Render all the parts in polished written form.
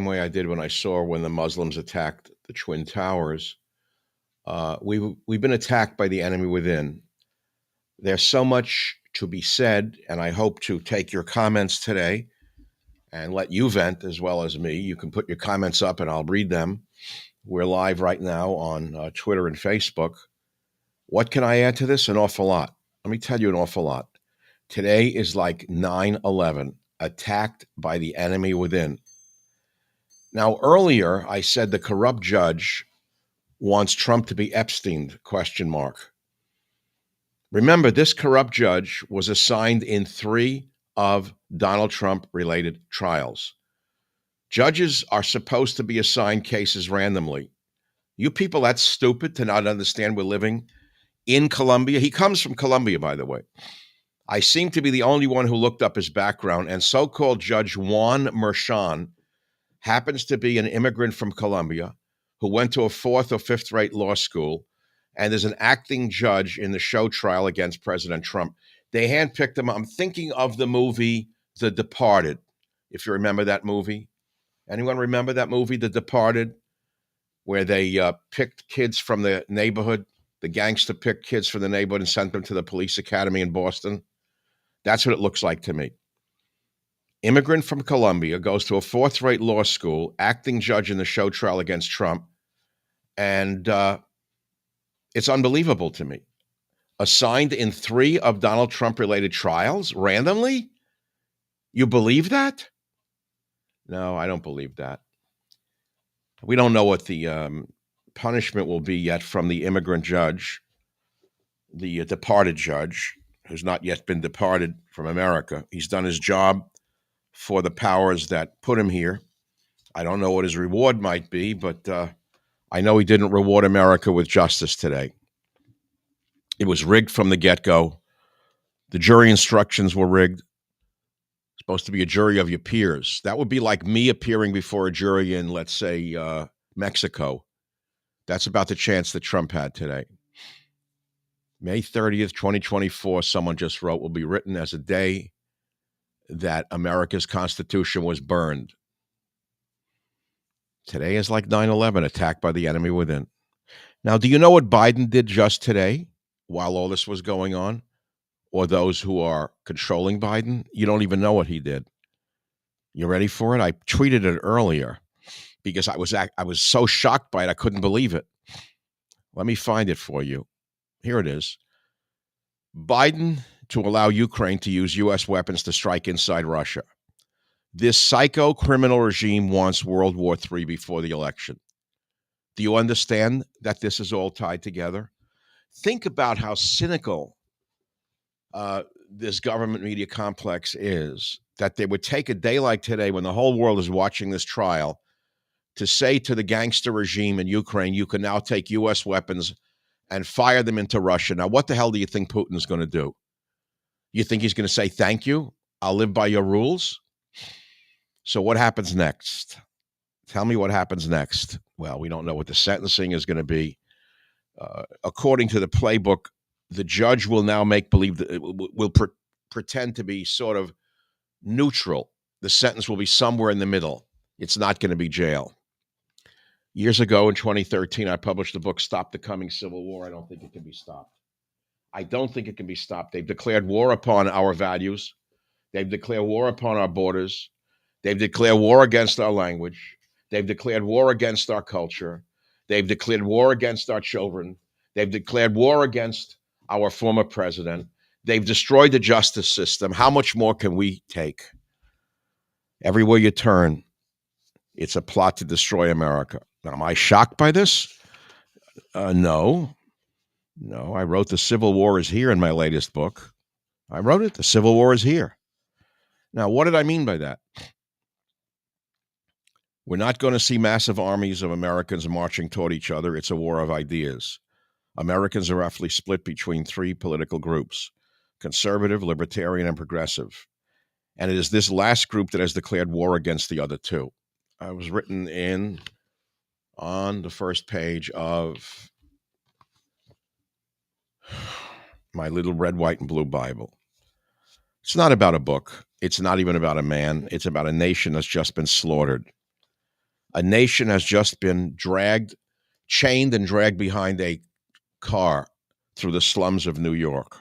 same way I did when the Muslims attacked the Twin Towers. We've been attacked by the enemy within. There's so much to be said, and I hope to take your comments today and let you vent as well as me. You can put your comments up and I'll read them. We're live right now on Twitter and Facebook. What can I add to this? An awful lot. Let me tell you an awful lot. Today is like 9/11, attacked by the enemy within. Now, earlier I said the corrupt judge wants Trump to be Epstein, ? Remember, this corrupt judge was assigned in 3 of Donald Trump-related trials. Judges are supposed to be assigned cases randomly. You people that's stupid to not understand we're living in Colombia. He comes from Colombia, by the way. I seem to be the only one who looked up his background, and so-called Judge Juan Merchan happens to be an immigrant from Colombia who went to a 4th or 5th-rate law school and is an acting judge in the show trial against President Trump. They handpicked him. I'm thinking of the movie The Departed, if you remember that movie. Anyone remember that movie, The Departed, where they picked kids from the neighborhood? The gangster picked kids from the neighborhood and sent them to the police academy in Boston. That's what it looks like to me. Immigrant from Colombia goes to a 4th-rate law school, acting judge in the show trial against Trump, and it's unbelievable to me. Assigned in 3 of Donald Trump-related trials randomly? You believe that? No, I don't believe that. We don't know what the punishment will be yet from the immigrant judge, the departed judge, who's not yet been departed from America. He's done his job for the powers that put him here. I don't know what his reward might be, but I know he didn't reward America with justice today. It was rigged from the get-go. The jury instructions were rigged. It's supposed to be a jury of your peers. That would be like me appearing before a jury in, let's say, Mexico. That's about the chance that Trump had today. May 30th, 2024, someone just wrote, will be written as a day that America's Constitution was burned. Today is like 9/11, attacked by the enemy within. Now, do you know what Biden did just today while all this was going on? Or those who are controlling Biden? You don't even know what he did. You ready for it? I tweeted it earlier because I was so shocked by it, I couldn't believe it. Let me find it for you. Here it is. Biden to allow Ukraine to use U.S. weapons to strike inside Russia. This psycho criminal regime wants World War III before the election. Do you understand that this is all tied together? Think about how cynical this government media complex is, that they would take a day like today when the whole world is watching this trial to say to the gangster regime in Ukraine, you can now take U.S. weapons and fire them into Russia. Now, what the hell do you think Putin is going to do? You think he's going to say, thank you, I'll live by your rules? So what happens next? Tell me what happens next. Well, we don't know what the sentencing is going to be. According to the playbook, the judge will now make believe that it will pretend to be sort of neutral. The sentence will be somewhere in the middle. It's not going to be jail. Years ago in 2013, I published the book, Stop the Coming Civil War. I don't think it can be stopped. I don't think it can be stopped. They've declared war upon our values. They've declared war upon our borders. They've declared war against our language. They've declared war against our culture. They've declared war against our children. They've declared war against our former president. They've destroyed the justice system. How much more can we take? Everywhere you turn, it's a plot to destroy America. Now, am I shocked by this? No. No, I wrote The Civil War is Here in my latest book. I wrote it. The Civil War is here. Now, what did I mean by that? We're not going to see massive armies of Americans marching toward each other. It's a war of ideas. Americans are roughly split between 3 political groups: conservative, libertarian, and progressive. And it is this last group that has declared war against the other 2. I was written on the first page of my little red, white, and blue Bible. It's not about a book. It's not even about a man. It's about a nation that's just been slaughtered. A nation has just been chained and dragged behind a car through the slums of New York.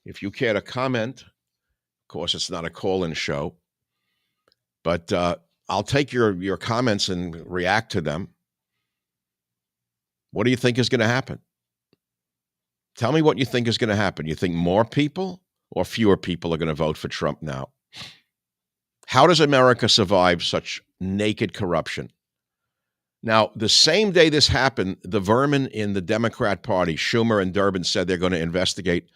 If you care to comment, of course, it's not a call-in show, but I'll take your comments and react to them. What do you think is going to happen? Tell me what you think is going to happen. You think more people or fewer people are going to vote for Trump now? How does America survive such naked corruption? Now, the same day this happened, the vermin in the Democrat Party, Schumer and Durbin, said they're going to investigate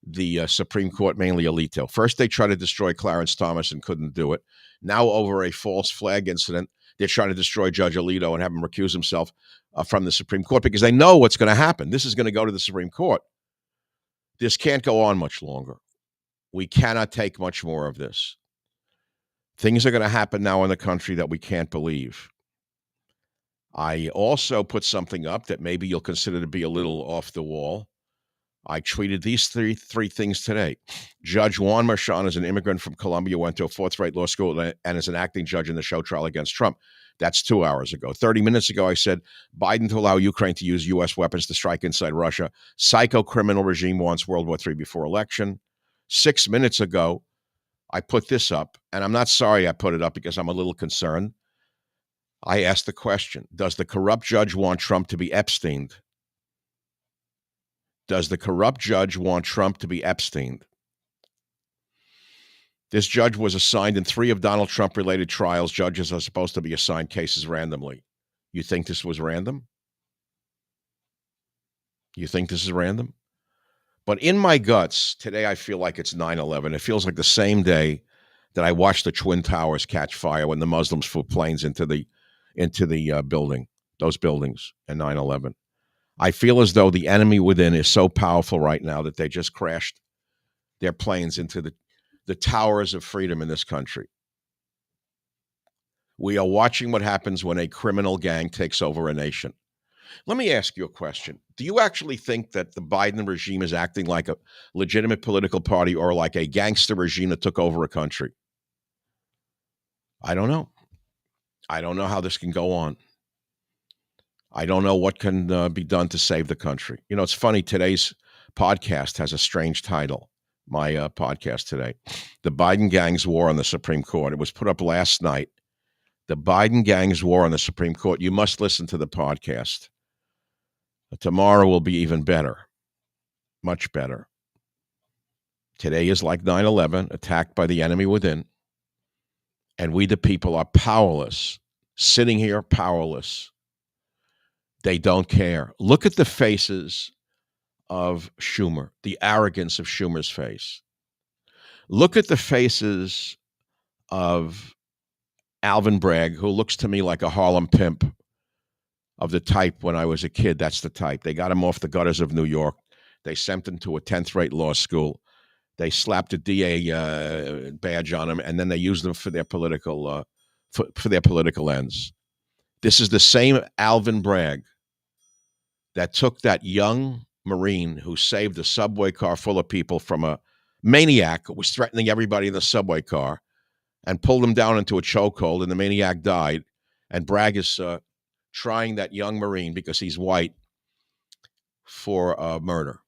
the Supreme Court, mainly Alito. First, they tried to destroy Clarence Thomas and couldn't do it. Now, over a false flag incident, they're trying to destroy Judge Alito and have him recuse himself from the Supreme Court because they know what's going to happen. This is going to go to the Supreme Court. This can't go on much longer. We cannot take much more of this. Things are going to happen now in the country that we can't believe. I also put something up that maybe you'll consider to be a little off the wall. I tweeted these three things today. Judge Juan Merchan is an immigrant from Colombia, went to a fourth-rate law school, and is an acting judge in the show trial against Trump. That's 2 hours ago. 30 minutes ago, I said, Biden to allow Ukraine to use U.S. weapons to strike inside Russia. Psycho criminal regime wants World War III before election. 6 minutes ago, I put this up, and I'm not sorry I put it up because I'm a little concerned. I asked the question, does the corrupt judge want Trump to be Epsteined? Does the corrupt judge want Trump to be Epsteined? This judge was assigned in 3 of Donald Trump-related trials. Judges are supposed to be assigned cases randomly. You think this was random? You think this is random? But in my guts, today I feel like it's 9/11. It feels like the same day that I watched the Twin Towers catch fire when the Muslims flew planes into the building, those buildings, and 9/11. I feel as though the enemy within is so powerful right now that they just crashed their planes into the towers of freedom in this country. We are watching what happens when a criminal gang takes over a nation. Let me ask you a question. Do you actually think that the Biden regime is acting like a legitimate political party or like a gangster regime that took over a country? I don't know. I don't know how this can go on. I don't know what can be done to save the country. You know, it's funny. Today's podcast has a strange title. My podcast today, The Biden Gang's War on the Supreme Court. It was put up last night. The Biden Gang's War on the Supreme Court. You must listen to the podcast. Tomorrow will be even better, much better. Today is like 9/11, attacked by the enemy within. And we, the people, are powerless, sitting here powerless. They don't care. Look at the faces of Schumer, the arrogance of Schumer's face. Look at the faces of Alvin Bragg, who looks to me like a Harlem pimp of the type when I was a kid. That's the type. They got him off the gutters of New York. They sent him to a 10th-rate law school. They slapped a DA badge on him, and then they used him for their political for their political ends. This is the same Alvin Bragg that took that young Marine who saved a subway car full of people from a maniac who was threatening everybody in the subway car and pulled him down into a chokehold, and the maniac died. And Bragg is trying that young Marine, because he's white, for murder.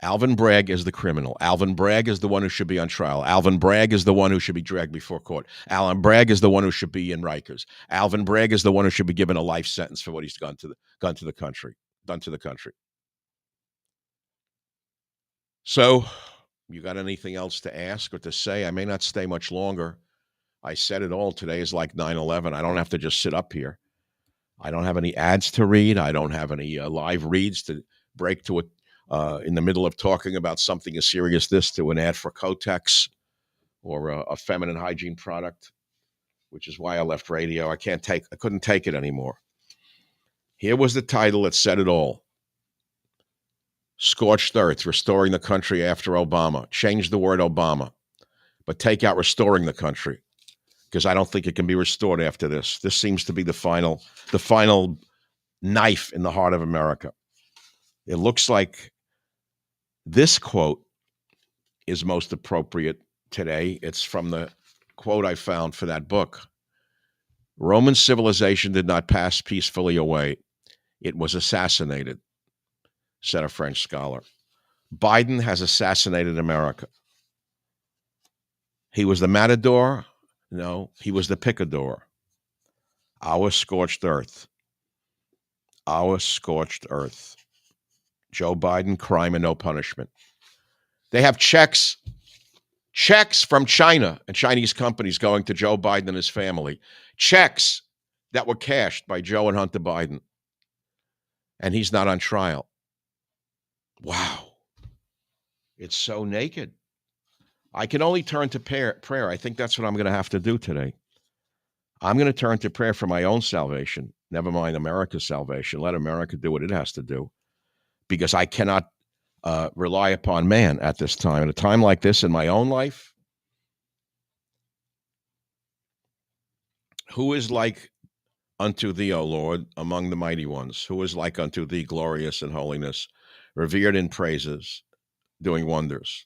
Alvin Bragg is the criminal. Alvin Bragg is the one who should be on trial. Alvin Bragg is the one who should be dragged before court. Alvin Bragg is the one who should be in Rikers. Alvin Bragg is the one who should be given a life sentence for what he's done to the country. So, you got anything else to ask or to say? I may not stay much longer. I said it all. Today is like 9/11. I don't have to just sit up here. I don't have any ads to read. I don't have any live reads to break to it in the middle of talking about something as serious as this, to an ad for Kotex or a feminine hygiene product, which is why I left radio. I couldn't take it anymore. Here was the title that said it all. Scorched Earth, Restoring the Country After Obama. Change the word Obama, but take out restoring the country, because I don't think it can be restored after this. This seems to be the final knife in the heart of America. It looks like this quote is most appropriate today. It's from the quote I found for that book. Roman civilization did not pass peacefully away. It was assassinated, said a French scholar. Biden has assassinated America. He was the matador. No, he was the picador. Our scorched earth. Our scorched earth. Joe Biden, crime and no punishment. They have checks from China and Chinese companies going to Joe Biden and his family. Checks that were cashed by Joe and Hunter Biden. And he's not on trial. Wow. It's so naked. I can only turn to prayer. I think that's what I'm going to have to do today. I'm going to turn to prayer for my own salvation. Never mind America's salvation. Let America do what it has to do. Because I cannot rely upon man at this time. At a time like this in my own life, who is like unto thee, O Lord, among the mighty ones? Who is like unto thee, glorious in holiness, revered in praises, doing wonders?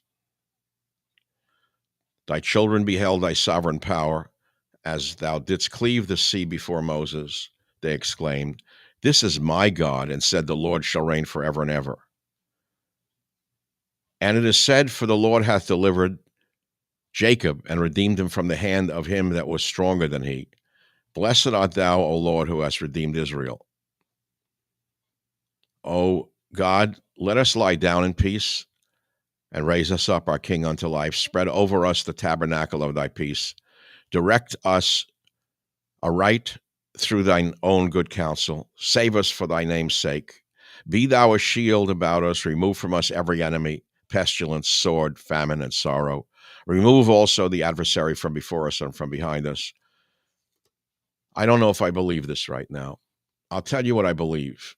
Thy children beheld thy sovereign power. As thou didst cleave the sea before Moses, they exclaimed, this is my God, and said, the Lord shall reign forever and ever. And it is said, for the Lord hath delivered Jacob and redeemed him from the hand of him that was stronger than he. Blessed art thou, O Lord, who hast redeemed Israel. O God, let us lie down in peace and raise us up, our King, unto life. Spread over us the tabernacle of thy peace. Direct us aright through thine own good counsel. Save us for thy name's sake. Be thou a shield about us. Remove from us every enemy, pestilence, sword, famine, and sorrow. Remove also the adversary from before us and from behind us. I don't know if I believe this right now. I'll tell you what I believe.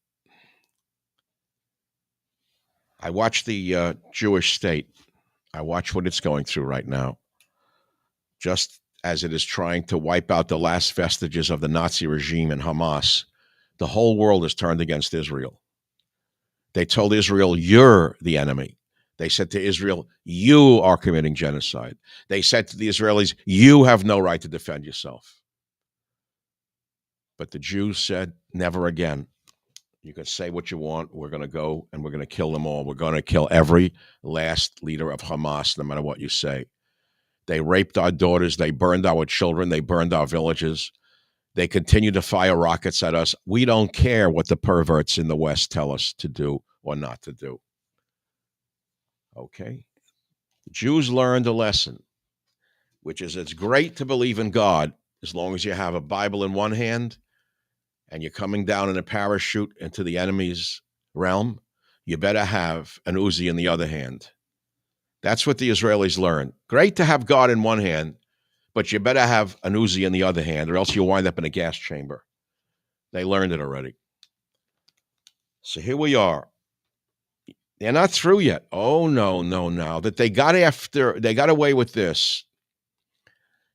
I watch the Jewish state. I watch what it's going through right now. Just as it is trying to wipe out the last vestiges of the Nazi regime and Hamas, the whole world is turned against Israel. They told Israel, you're the enemy. They said to Israel, you are committing genocide. They said to the Israelis, you have no right to defend yourself. But the Jews said, never again. You can say what you want. We're going to go and we're going to kill them all. We're going to kill every last leader of Hamas, no matter what you say. They raped our daughters. They burned our children. They burned our villages. They continue to fire rockets at us. We don't care what the perverts in the West tell us to do or not to do. Okay? The Jews learned a lesson, which is it's great to believe in God as long as you have a Bible in one hand and you're coming down in a parachute into the enemy's realm. You better have an Uzi in the other hand. That's what the Israelis learned. Great to have God in one hand, but you better have an Uzi in the other hand, or else you'll wind up in a gas chamber. They learned it already. So here we are. They're not through yet. Oh, no. That they got away with this.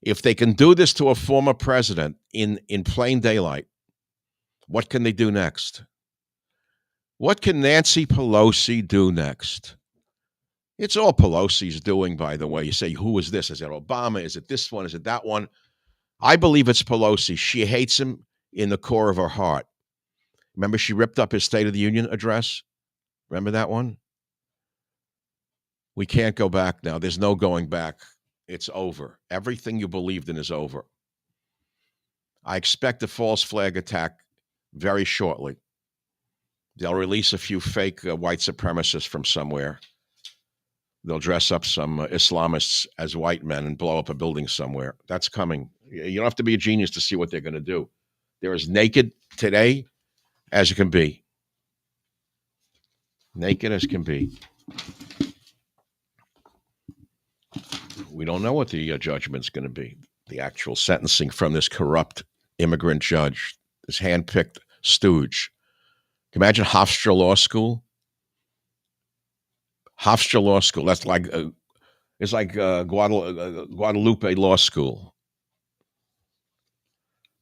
If they can do this to a former president in plain daylight, what can they do next? What can Nancy Pelosi do next? It's all Pelosi's doing, by the way. You say, who is this? Is it Obama? Is it this one? Is it that one? I believe it's Pelosi. She hates him in the core of her heart. Remember, she ripped up his State of the Union address? Remember that one? We can't go back now. There's no going back. It's over. Everything you believed in is over. I expect a false flag attack very shortly. They'll release a few fake white supremacists from somewhere. They'll dress up some Islamists as white men and blow up a building somewhere. That's coming. You don't have to be a genius to see what they're going to do. They're as naked today as it can be. Naked as can be. We don't know what the judgment's going to be. The actual sentencing from this corrupt immigrant judge, this handpicked stooge. Can you imagine Hofstra Law School? Hofstra Law School. That's like it's like Guadalupe Law School.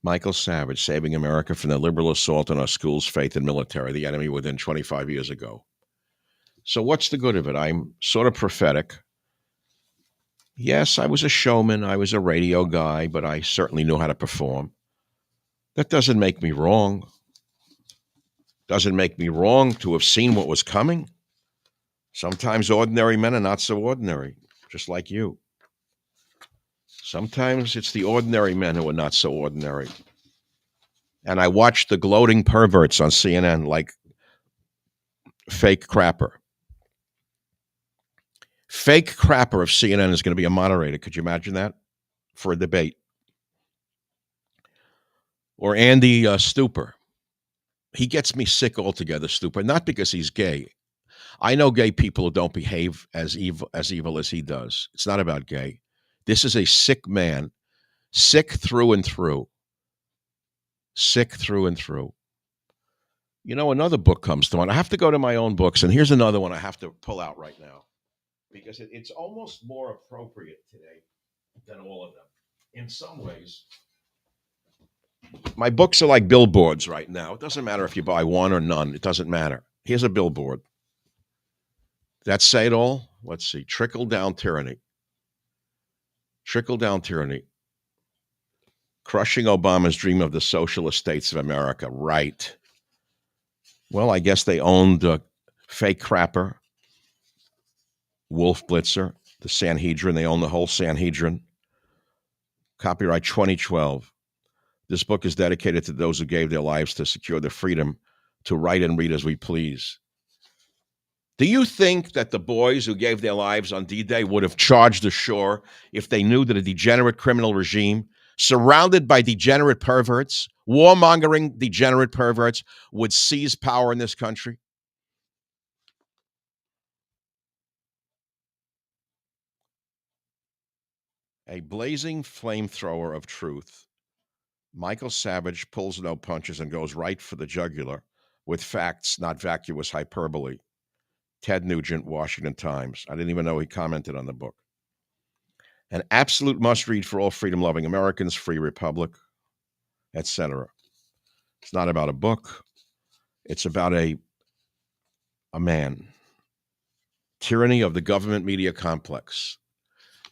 Michael Savage, saving America from the liberal assault on our schools, faith, and military, the enemy within 25 years ago. So what's the good of it? I'm sort of prophetic. Yes, I was a showman. I was a radio guy, but I certainly knew how to perform. That doesn't make me wrong. Doesn't make me wrong to have seen what was coming. Sometimes ordinary men are not so ordinary, just like you. Sometimes it's the ordinary men who are not so ordinary. And I watched the gloating perverts on CNN like fake crapper. Fake crapper of CNN is going to be a moderator. Could you imagine that? For a debate. Or Andy Stuper. He gets me sick altogether, Stuper, not because he's gay. I know gay people who don't behave as evil as he does. It's not about gay. This is a sick man, sick through and through. Sick through and through. You know, another book comes to mind. I have to go to my own books, and here's another one I have to pull out right now because it's almost more appropriate today than all of them. In some ways, my books are like billboards right now. It doesn't matter if you buy one or none. It doesn't matter. Here's a billboard. That say it all? Let's see. Trickle down tyranny. Trickle down tyranny. Crushing Obama's dream of the socialist states of America. Right. Well, I guess they owned Fake Crapper, Wolf Blitzer, the Sanhedrin. They own the whole Sanhedrin. Copyright 2012. This book is dedicated to those who gave their lives to secure the freedom to write and read as we please. Do you think that the boys who gave their lives on D-Day would have charged ashore if they knew that a degenerate criminal regime surrounded by degenerate perverts, warmongering degenerate perverts, would seize power in this country? A blazing flamethrower of truth, Michael Savage pulls no punches and goes right for the jugular with facts, not vacuous hyperbole. Ted Nugent, Washington Times. I didn't even know he commented on the book. An absolute must-read for all freedom-loving Americans, free republic, etc. It's not about a book. It's about a man. Tyranny of the government media complex.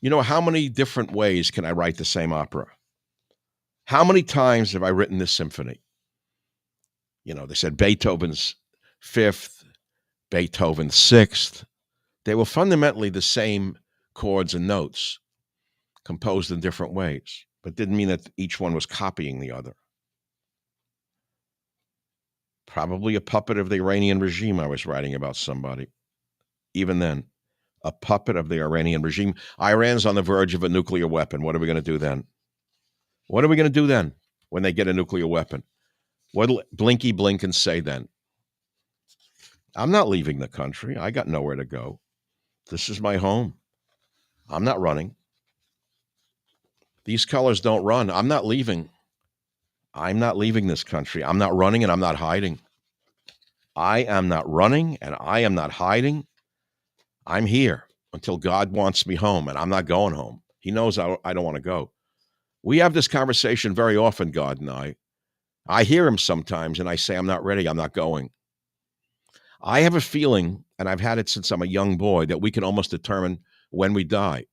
You know, how many different ways can I write the same opera? How many times have I written this symphony? You know, they said Beethoven's fifth, Beethoven's sixth. They were fundamentally the same chords and notes, composed in different ways, but didn't mean that each one was copying the other. Probably a puppet of the Iranian regime. I was writing about somebody. Even then, a puppet of the Iranian regime. Iran's on the verge of a nuclear weapon. What are we going to do then? What are we going to do then when they get a nuclear weapon? What'll Blinky Blinken say then? I'm not leaving the country. I got nowhere to go. This is my home. I'm not running. These colors don't run. I'm not leaving. I'm not leaving this country. I'm not running and I'm not hiding. I am not running and I am not hiding. I'm here until God wants me home, and I'm not going home. He knows I don't want to go. We have this conversation very often, God and I. I hear him sometimes, and I say, I'm not ready. I'm not going. I have a feeling, and I've had it since I'm a young boy, that we can almost determine when we die.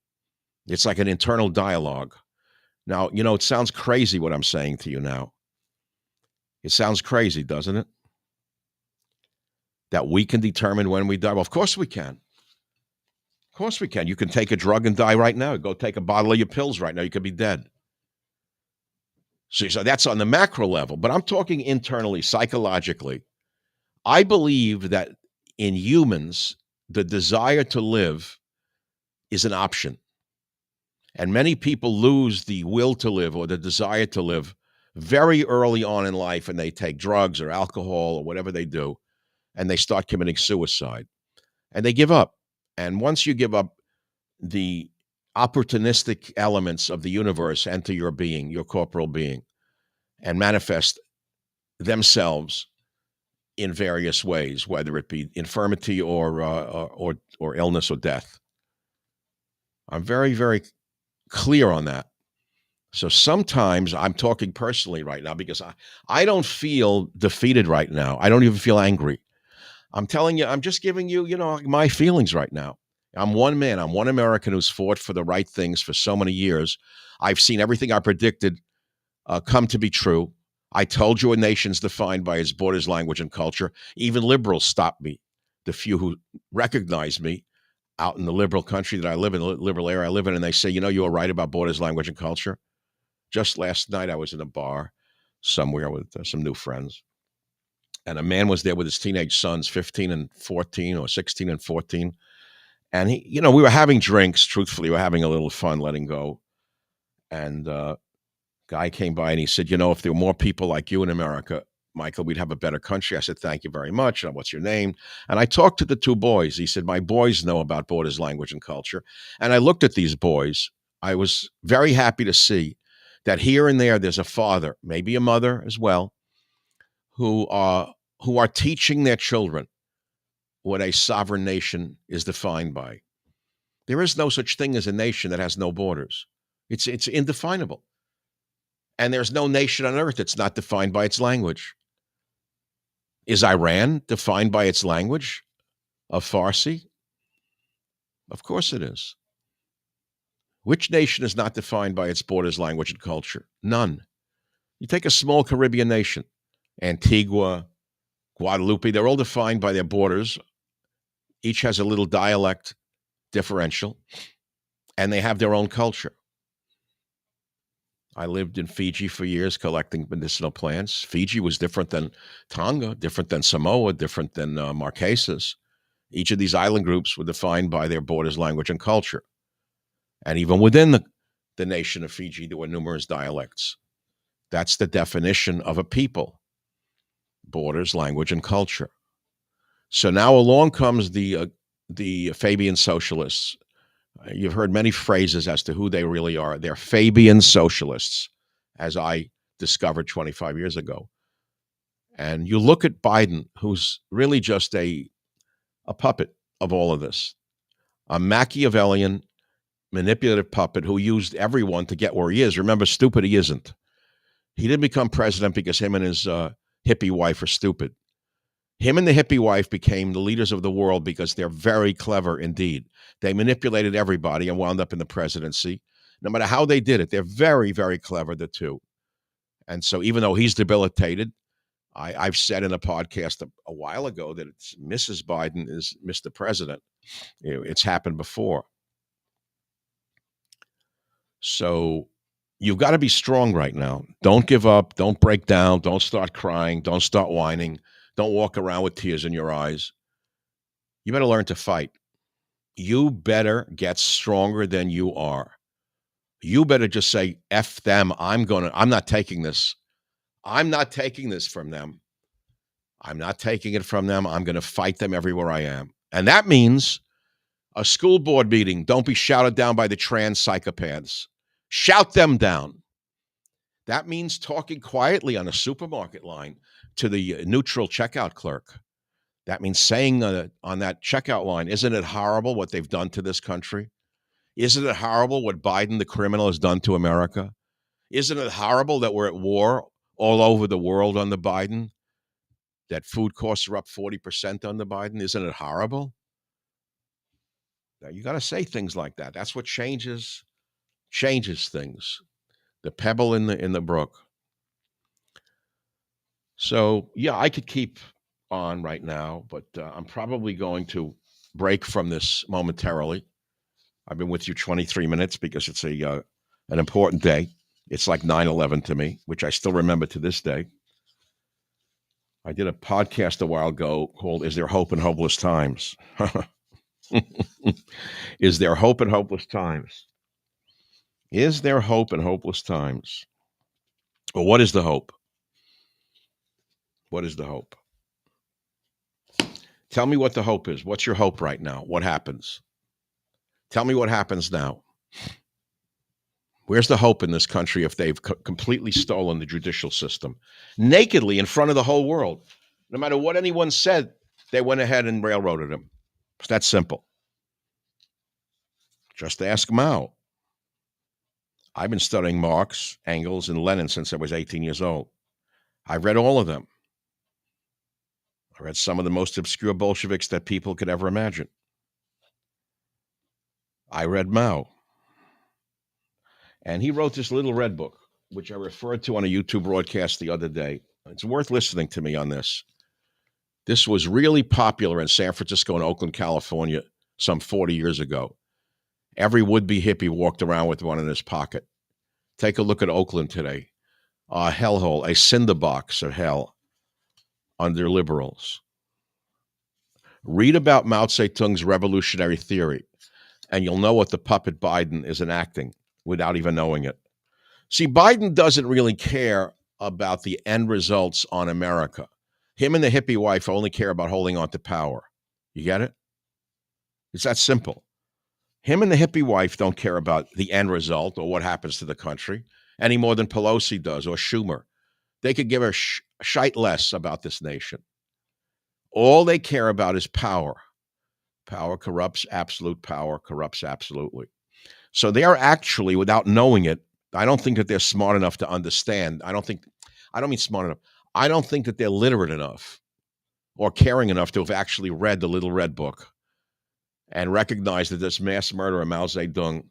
It's like an internal dialogue. Now, you know, it sounds crazy what I'm saying to you now. It sounds crazy, doesn't it? That we can determine when we die. Well, of course we can. Of course we can. You can take a drug and die right now. Go take a bottle of your pills right now. You could be dead. So that's on the macro level, but I'm talking internally, psychologically. I believe that in humans, the desire to live is an option. And many people lose the will to live or the desire to live very early on in life, and they take drugs or alcohol or whatever they do, and they start committing suicide. And they give up. And once you give up, the opportunistic elements of the universe enter your being, your corporal being, and manifest themselves in various ways, whether it be infirmity or illness or death. I'm very, very clear on that. So sometimes I'm talking personally right now because I don't feel defeated right now. I don't even feel angry. I'm telling you, I'm just giving you, my feelings right now. I'm one man. I'm one American who's fought for the right things for so many years. I've seen everything I predicted come to be true. I told you a nation's defined by its borders, language, and culture. Even liberals stop me. The few who recognize me out in the liberal country that I live in, the liberal area I live in, and they say, you were right about borders, language, and culture. Just last night, I was in a bar somewhere with some new friends, and a man was there with his teenage sons, 15 and 14 or 16 and 14. And we were having drinks. Truthfully, we were having a little fun, letting go. And guy came by and he said, if there were more people like you in America, Michael, we'd have a better country. I said, thank you very much. And what's your name? And I talked to the two boys. He said, my boys know about borders, language, and culture. And I looked at these boys. I was very happy to see that here and there, there's a father, maybe a mother as well, who are teaching their children what a sovereign nation is defined by. There is no such thing as a nation that has no borders. It's indefinable. And there's no nation on earth that's not defined by its language. Is Iran defined by its language of Farsi? Of course it is. Which nation is not defined by its borders, language, and culture? None. You take a small Caribbean nation, Antigua, Guadeloupe, they're all defined by their borders. Each has a little dialect differential, and they have their own culture. I lived in Fiji for years collecting medicinal plants. Fiji was different than Tonga, different than Samoa, different than Marquesas. Each of these island groups were defined by their borders, language, and culture. And even within the nation of Fiji, there were numerous dialects. That's the definition of a people: borders, language, and culture. So now along comes the Fabian socialists. You've heard many phrases as to who they really are. They're Fabian socialists, as I discovered 25 years ago. And you look at Biden, who's really just a puppet of all of this, a Machiavellian, manipulative puppet who used everyone to get where he is. Remember, stupid he isn't. He didn't become president because him and his hippie wife are stupid. Him and the hippie wife became the leaders of the world because they're very clever indeed. They manipulated everybody and wound up in the presidency. No matter how they did it, they're very, very clever, the two. And so even though he's debilitated, I've said in a podcast a while ago that it's Mrs. Biden is Mr. President. It's happened before. So you've got to be strong right now. Don't give up. Don't break down. Don't start crying. Don't start whining. Don't walk around with tears in your eyes. You better learn to fight. You better get stronger than you are. You better just say, F them. I'm not taking this. I'm not taking this from them. I'm not taking it from them. I'm going to fight them everywhere I am. And that means a school board meeting. Don't be shouted down by the trans psychopaths. Shout them down. That means talking quietly on a supermarket line to the neutral checkout clerk. That means saying on that checkout line, isn't it horrible what they've done to this country? Isn't it horrible what Biden, the criminal, has done to America? Isn't it horrible that we're at war all over the world under Biden? That food costs are up 40% under Biden? Isn't it horrible? Now, you got to say things like that. That's what changes things. The pebble in the brook. So, yeah, I could keep on right now, but I'm probably going to break from this momentarily. I've been with you 23 minutes because it's an important day. It's like 9/11 to me, which I still remember to this day. I did a podcast a while ago called Is There Hope in Hopeless Times? Is there hope in hopeless times? Is there hope in hopeless times? Well, what is the hope? What is the hope? Tell me what the hope is. What's your hope right now? What happens? Tell me what happens now. Where's the hope in this country if they've completely stolen the judicial system nakedly in front of the whole world? No matter what anyone said, they went ahead and railroaded him. It's that simple. Just ask Mao. I've been studying Marx, Engels, and Lenin since I was 18 years old. I've read all of them. I read some of the most obscure Bolsheviks that people could ever imagine. I read Mao. And he wrote this little red book which I referred to on a YouTube broadcast the other day. It's worth listening to me on this. This was really popular in San Francisco and Oakland, California, some 40 years ago. Every would-be hippie walked around with one in his pocket. Take a look at Oakland today. A hellhole, a cinderbox of hell under liberals. Read about Mao Zedong's revolutionary theory, and you'll know what the puppet Biden is enacting without even knowing it. See, Biden doesn't really care about the end results on America. Him and the hippie wife only care about holding on to power. You get it? It's that simple. Him and the hippie wife don't care about the end result or what happens to the country any more than Pelosi does or Schumer. They could give a shite less about this nation. All they care about is power. Power corrupts, absolute power corrupts absolutely. So they are actually, without knowing it, I don't think that they're smart enough to understand. I don't mean smart enough. I don't think that they're literate enough or caring enough to have actually read the Little Red Book and recognize that this mass murderer, Mao Zedong,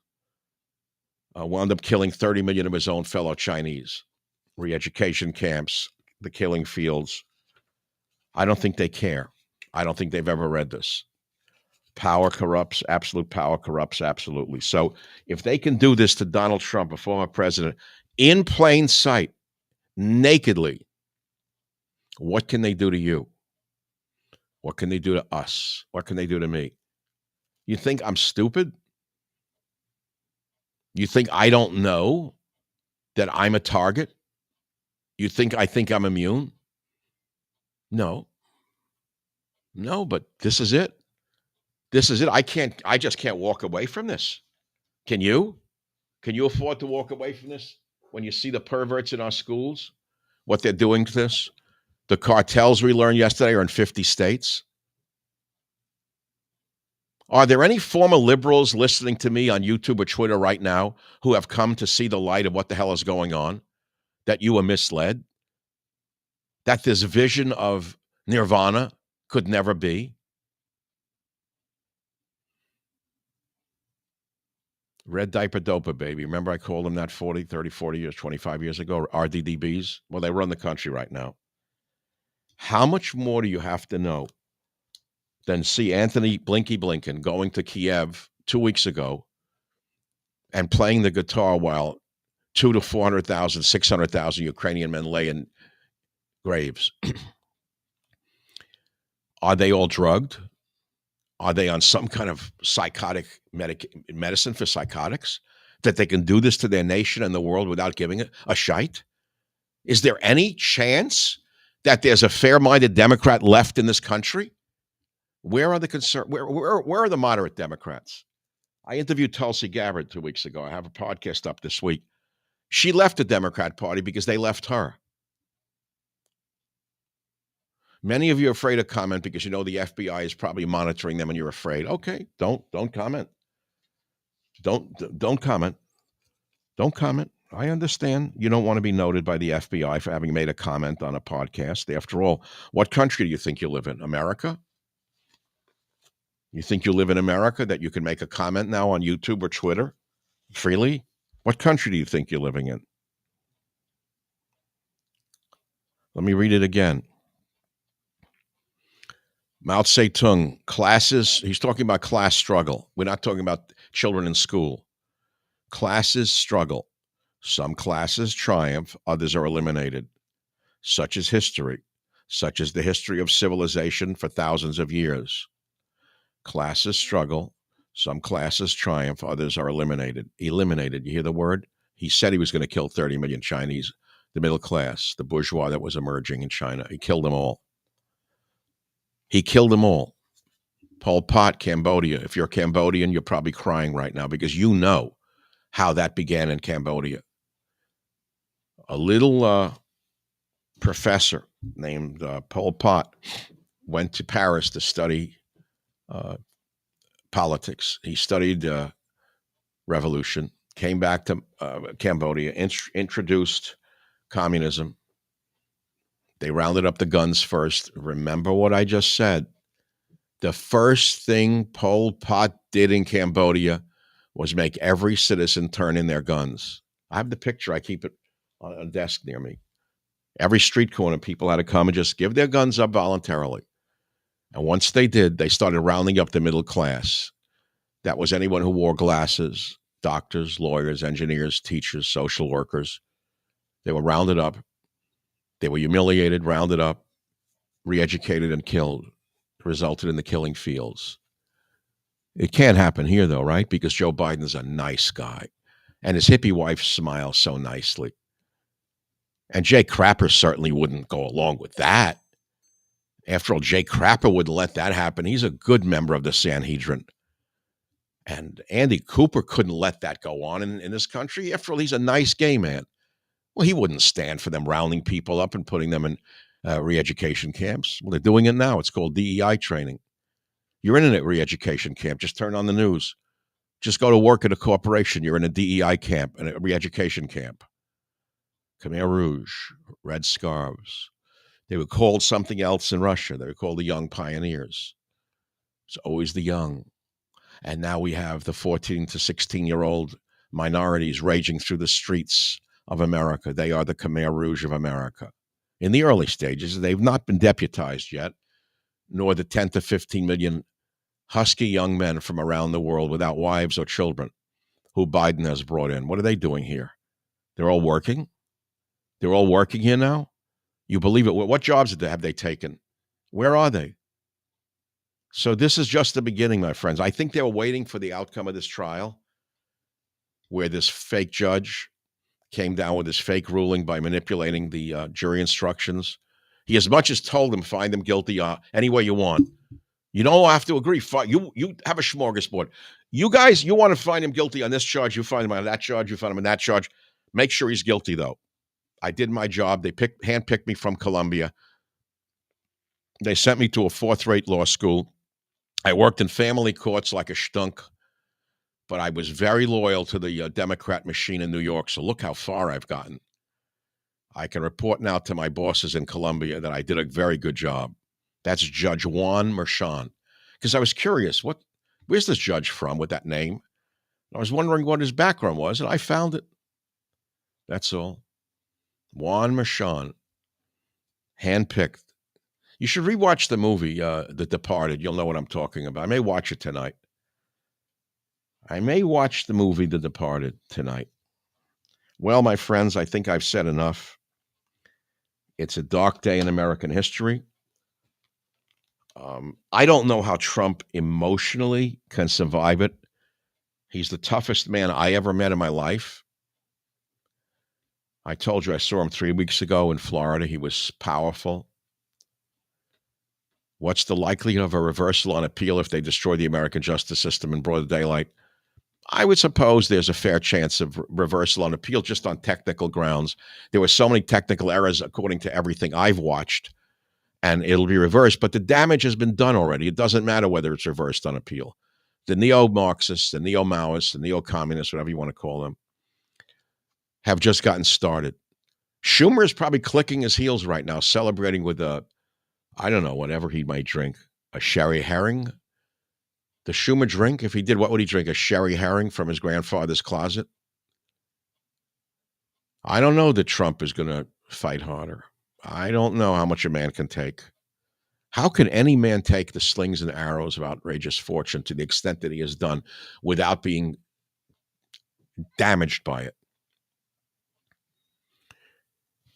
wound up killing 30 million of his own fellow Chinese. Re-education camps, the killing fields. I don't think they care. I don't think they've ever read this. Power corrupts, absolute power corrupts absolutely. So if they can do this to Donald Trump, a former president, in plain sight, nakedly, what can they do to you? What can they do to us? What can they do to me? You think I'm stupid? You think I don't know that I'm a target? You think I think I'm immune? No. No, but this is it. This is it. I just can't walk away from this. Can you? Can you afford to walk away from this when you see the perverts in our schools? What they're doing to this? The cartels we learned yesterday are in 50 states. Are there any former liberals listening to me on YouTube or Twitter right now who have come to see the light of what the hell is going on? That you were misled? That this vision of nirvana could never be? Red diaper dopa, baby. Remember I called them that 40, 30, 40 years, 25 years ago, RDDBs? Well, they run the country right now. How much more do you have to know than see Anthony Blinky Blinken going to Kiev 2 weeks ago and playing the guitar while 200,000 to 400,000, 600,000 Ukrainian men lay in graves? Are they all drugged? Are they on some kind of psychotic medicine for psychotics that they can do this to their nation and the world without giving it a shite? Is there any chance that there's a fair-minded Democrat left in this country? Where are the where are the moderate Democrats? I interviewed Tulsi Gabbard 2 weeks ago. I have a podcast up this week. She left the Democrat Party because they left her. Many of you are afraid to comment because you know the FBI is probably monitoring them and you're afraid. Okay, don't comment. Don't comment. Don't comment. I understand you don't want to be noted by the FBI for having made a comment on a podcast. After all, what country do you think you live in? America? You think you live in America that you can make a comment now on YouTube or Twitter freely? What country do you think you're living in? Let me read it again. Mao Zedong, classes, he's talking about class struggle. We're not talking about children in school. Classes struggle. Some classes triumph, others are eliminated. Such is history, such is the history of civilization for thousands of years. Classes struggle, some classes triumph, others are eliminated. Eliminated, you hear the word? He said he was going to kill 30 million Chinese, the middle class, the bourgeois that was emerging in China. He killed them all. He killed them all. Pol Pot, Cambodia. If you're Cambodian, you're probably crying right now because you know how that began in Cambodia. A little professor named Pol Pot went to Paris to study politics. He studied revolution, came back to Cambodia, introduced communism. They rounded up the guns first. Remember what I just said. The first thing Pol Pot did in Cambodia was make every citizen turn in their guns. I have the picture. I keep it on a desk near me. Every street corner, people had to come and just give their guns up voluntarily. And once they did, they started rounding up the middle class. That was anyone who wore glasses, doctors, lawyers, engineers, teachers, social workers. They were rounded up. They were humiliated, rounded up, re-educated, and killed. It resulted in the killing fields. It can't happen here, though, right? Because Joe Biden's a nice guy. And his hippie wife smiles so nicely. And Jay Crapper certainly wouldn't go along with that. After all, Jay Crapper wouldn't let that happen. He's a good member of the Sanhedrin. And Andy Cooper couldn't let that go on in this country. After all, he's a nice gay man. Well, he wouldn't stand for them rounding people up and putting them in re-education camps. Well, they're doing it now. It's called DEI training. You're in a re-education camp. Just turn on the news. Just go to work at a corporation. You're in a DEI camp, and a re-education camp. Khmer Rouge, red scarves. They were called something else in Russia. They were called the Young Pioneers. It's always the young. And now we have the 14 to 16-year-old minorities raging through the streets of America. They are the Khmer Rouge of America. In the early stages, they've not been deputized yet, nor the 10 to 15 million husky young men from around the world without wives or children who Biden has brought in. What are they doing here? They're all working? They're all working here now? You believe it? What jobs have they taken? Where are they? So this is just the beginning, my friends. I think they were waiting for the outcome of this trial where this fake judge came down with his fake ruling by manipulating the jury instructions. He as much as told them, find them guilty any way you want. You don't have to agree. You have a smorgasbord. You guys, you want to find him guilty on this charge, you find him on that charge, you find him on that charge. Make sure he's guilty, though. I did my job. They handpicked me from Columbia. They sent me to a fourth-rate law school. I worked in family courts like a stunk, but I was very loyal to the Democrat machine in New York, so look how far I've gotten. I can report now to my bosses in Columbia that I did a very good job. That's Judge Juan Merchan. Because I was curious, where's this judge from with that name? I was wondering what his background was, and I found it. That's all. Juan Merchan, handpicked. You should rewatch the movie, The Departed. You'll know what I'm talking about. I may watch it tonight. I may watch the movie The Departed tonight. Well, my friends, I think I've said enough. It's a dark day in American history. I don't know how Trump emotionally can survive it. He's the toughest man I ever met in my life. I told you I saw him 3 weeks ago in Florida. He was powerful. What's the likelihood of a reversal on appeal if they destroy the American justice system in broad daylight? I would suppose there's a fair chance of reversal on appeal just on technical grounds. There were so many technical errors according to everything I've watched, and it'll be reversed. But the damage has been done already. It doesn't matter whether it's reversed on appeal. The neo-Marxists, the neo-Maoists, the neo-communists, whatever you want to call them, have just gotten started. Schumer is probably clicking his heels right now, celebrating with I don't know, whatever he might drink. A sherry herring? The Schumer drink? If he did, what would he drink? A sherry herring from his grandfather's closet? I don't know that Trump is going to fight harder. I don't know how much a man can take. How can any man take the slings and arrows of outrageous fortune to the extent that he has done without being damaged by it?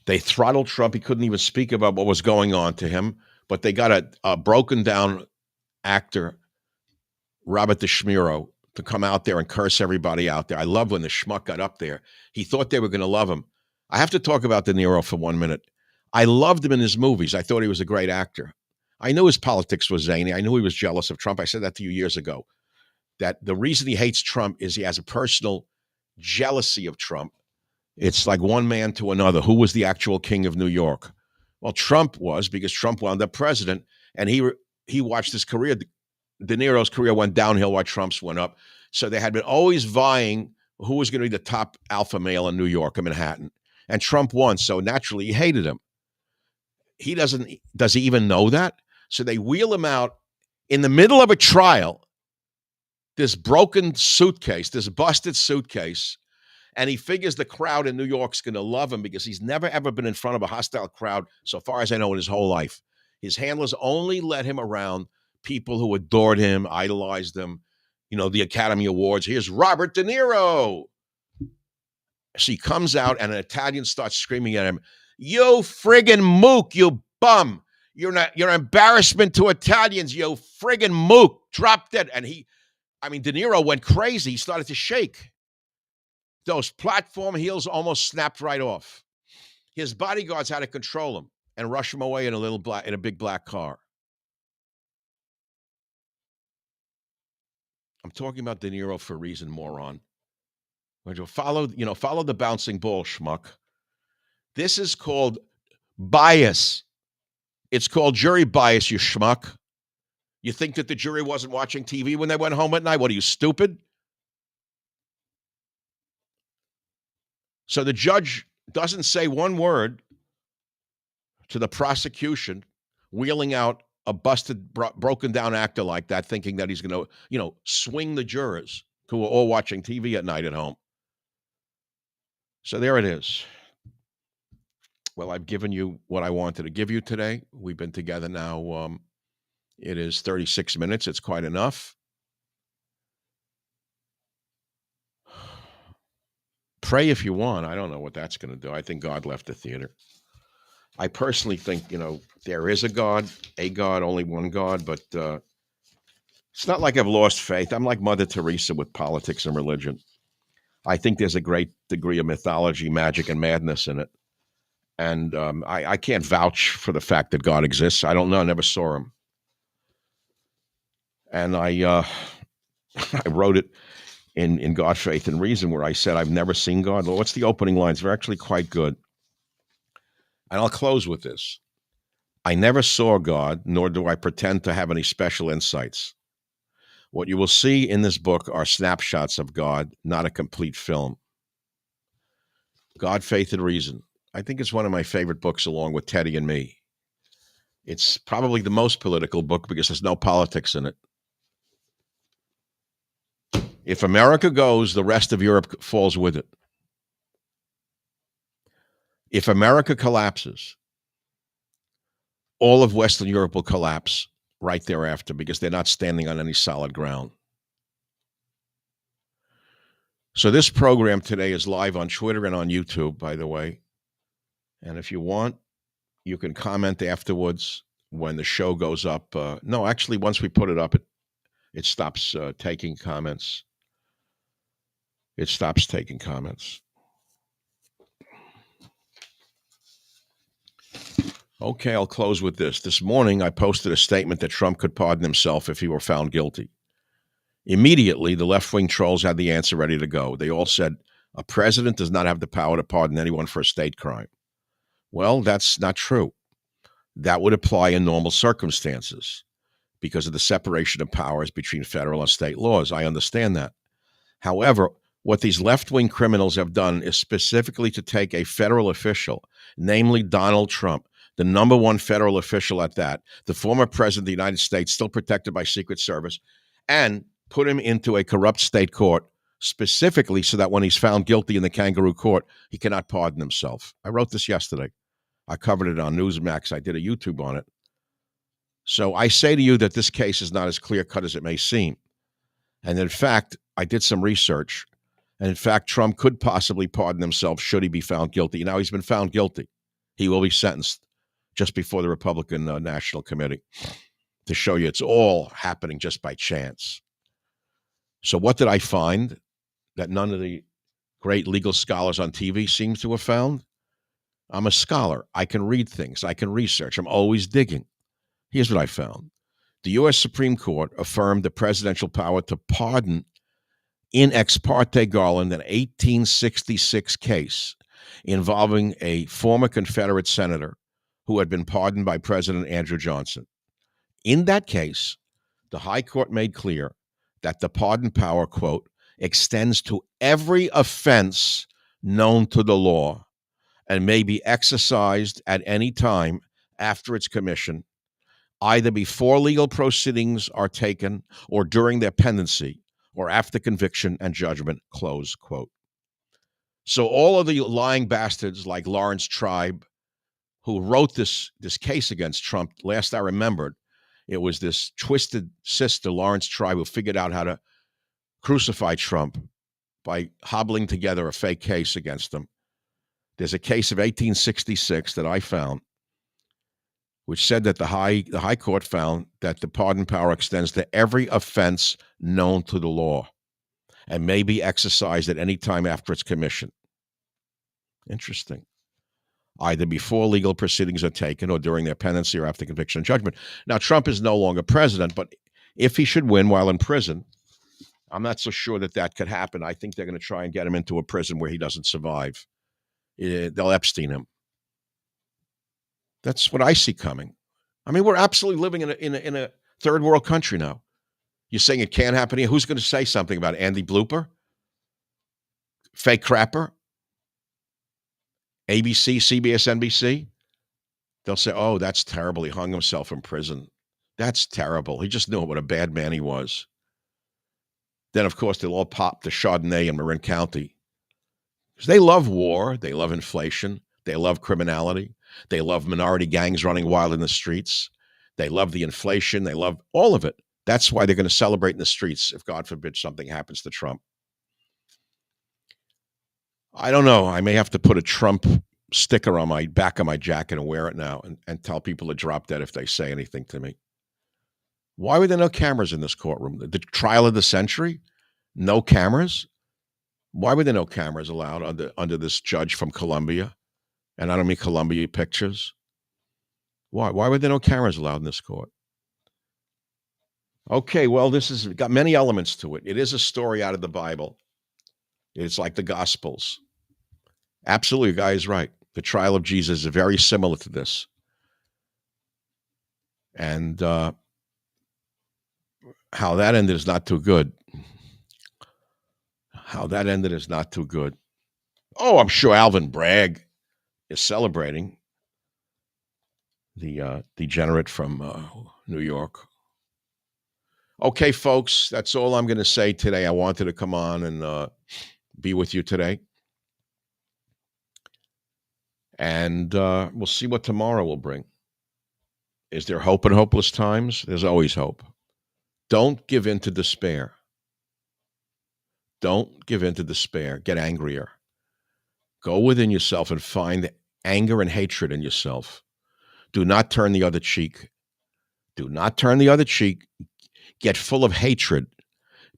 They throttled Trump. He couldn't even speak about what was going on to him, but they got a broken down actor, Robert De Schmiro, to come out there and curse everybody out there. I love when the schmuck got up there. He thought they were going to love him. I have to talk about De Niro for 1 minute. I loved him in his movies. I thought he was a great actor. I knew his politics was zany. I knew he was jealous of Trump. I said that to you years ago, that the reason he hates Trump is he has a personal jealousy of Trump. It's like one man to another. Who was the actual king of New York? Well, Trump was, because Trump wound up president, and he watched his career. De Niro's career went downhill while Trump's went up. So they had been always vying who was going to be the top alpha male in New York or Manhattan. And Trump won, so naturally he hated him. Does he even know that? So they wheel him out in the middle of a trial, this broken suitcase, this busted suitcase, And he figures the crowd in New York's going to love him because he's never, ever been in front of a hostile crowd, so far as I know, in his whole life. His handlers only let him around people who adored him, idolized him, the Academy Awards. Here's Robert De Niro. So he comes out and an Italian starts screaming at him, "You friggin' mook, you bum. You're an embarrassment to Italians, you friggin' mook. Drop dead." And De Niro went crazy. He started to shake. Those platform heels almost snapped right off. His bodyguards had to control him and rush him away in a big black car. I'm talking about De Niro for a reason, moron. Follow the bouncing ball, schmuck. This is called bias. It's called jury bias, you schmuck. You think that the jury wasn't watching TV when they went home at night? What are you, stupid? So the judge doesn't say one word to the prosecution, wheeling out a busted, broken down actor like that, thinking that he's going to, swing the jurors who are all watching TV at night at home. So there it is. Well, I've given you what I wanted to give you today. We've been together now. It is 36 minutes. It's quite enough. Pray if you want. I don't know what that's going to do. I think God left the theater. I personally think, there is a God, only one God, but it's not like I've lost faith. I'm like Mother Teresa with politics and religion. I think there's a great degree of mythology, magic, and madness in it. And I can't vouch for the fact that God exists. I don't know. I never saw him. And I wrote it in God, Faith, and Reason, where I said, I've never seen God. Well, what's the opening lines? They're actually quite good. And I'll close with this. I never saw God, nor do I pretend to have any special insights. What you will see in this book are snapshots of God, not a complete film. God, Faith, and Reason. I think it's one of my favorite books, along with Teddy and Me. It's probably the most political book because there's no politics in it. If America goes, the rest of Europe falls with it. If America collapses, all of Western Europe will collapse right thereafter because they're not standing on any solid ground. So this program today is live on Twitter and on YouTube, by the way. And if you want, you can comment afterwards when the show goes up. No, actually, once we put it up, it stops taking comments. It stops taking comments. Okay, I'll close with this. This morning, I posted a statement that Trump could pardon himself if he were found guilty. Immediately, the left-wing trolls had the answer ready to go. They all said, a president does not have the power to pardon anyone for a state crime. Well, that's not true. That would apply in normal circumstances because of the separation of powers between federal and state laws. I understand that. However, what these left-wing criminals have done is specifically to take a federal official, namely Donald Trump, the number one federal official at that, the former president of the United States, still protected by Secret Service, and put him into a corrupt state court specifically so that when he's found guilty in the kangaroo court, he cannot pardon himself. I wrote this yesterday. I covered it on Newsmax. I did a YouTube on it. So I say to you that this case is not as clear-cut as it may seem. And in fact, I did some research. And in fact, Trump could possibly pardon himself should he be found guilty. Now he's been found guilty. He will be sentenced just before the Republican National Committee, to show you it's all happening just by chance. So what did I find that none of the great legal scholars on TV seem to have found? I'm a scholar. I can read things. I can research. I'm always digging. Here's what I found. The U.S. Supreme Court affirmed the presidential power to pardon in ex parte Garland, an 1866 case involving a former Confederate senator who had been pardoned by President Andrew Johnson. In that case, the High Court made clear that the pardon power, quote, extends to every offense known to the law and may be exercised at any time after its commission, either before legal proceedings are taken or during their pendency or after conviction and judgment, close quote. So all of the lying bastards like Lawrence Tribe, who wrote this case against Trump, last I remembered, it was this twisted sister, Lawrence Tribe, who figured out how to crucify Trump by hobbling together a fake case against him. There's a case of 1866 that I found, which said that the high court found that the pardon power extends to every offense known to the law and may be exercised at any time after its commission. Interesting. Either before legal proceedings are taken or during their pendency or after conviction and judgment. Now, Trump is no longer president, but if he should win while in prison, I'm not so sure that that could happen. I think they're going to try and get him into a prison where he doesn't survive. They'll Epstein him. That's what I see coming. I mean, we're absolutely living in a third world country now. You're saying it can't happen here? Who's going to say something about Andy Blooper? Fake crapper? ABC, CBS, NBC? They'll say, oh, that's terrible. He hung himself in prison. That's terrible. He just knew what a bad man he was. Then, of course, they'll all pop the Chardonnay in Marin County. Because they love war. They love inflation. They love criminality. They love minority gangs running wild in the streets. They love the inflation. They love all of it. That's why they're going to celebrate in the streets if, God forbid, something happens to Trump. I don't know. I may have to put a Trump sticker on my back of my jacket and wear it now and tell people to drop dead if they say anything to me. Why were there no cameras in this courtroom? The trial of the century? No cameras? Why were there no cameras allowed under this judge from Colombia? And I don't mean Columbia Pictures. Why? Why were there no cameras allowed in this court? Okay, well, this has got many elements to it. It is a story out of the Bible. It's like the Gospels. Absolutely, the guy is right. The trial of Jesus is very similar to this. And how that ended is not too good. How that ended is not too good. Oh, I'm sure Alvin Bragg is celebrating, the degenerate from New York. Okay, folks, that's all I'm going to say today. I wanted to come on and be with you today. And we'll see what tomorrow will bring. Is there hope in hopeless times? There's always hope. Don't give in to despair. Don't give in to despair. Get angrier. Go within yourself and find anger and hatred in yourself. Do not turn the other cheek. Do not turn the other cheek. Get full of hatred,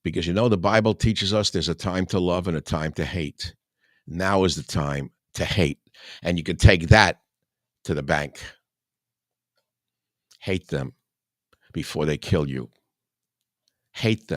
because the Bible teaches us there's a time to love and a time to hate. Now is the time to hate. And you can take that to the bank. Hate them before they kill you. Hate them.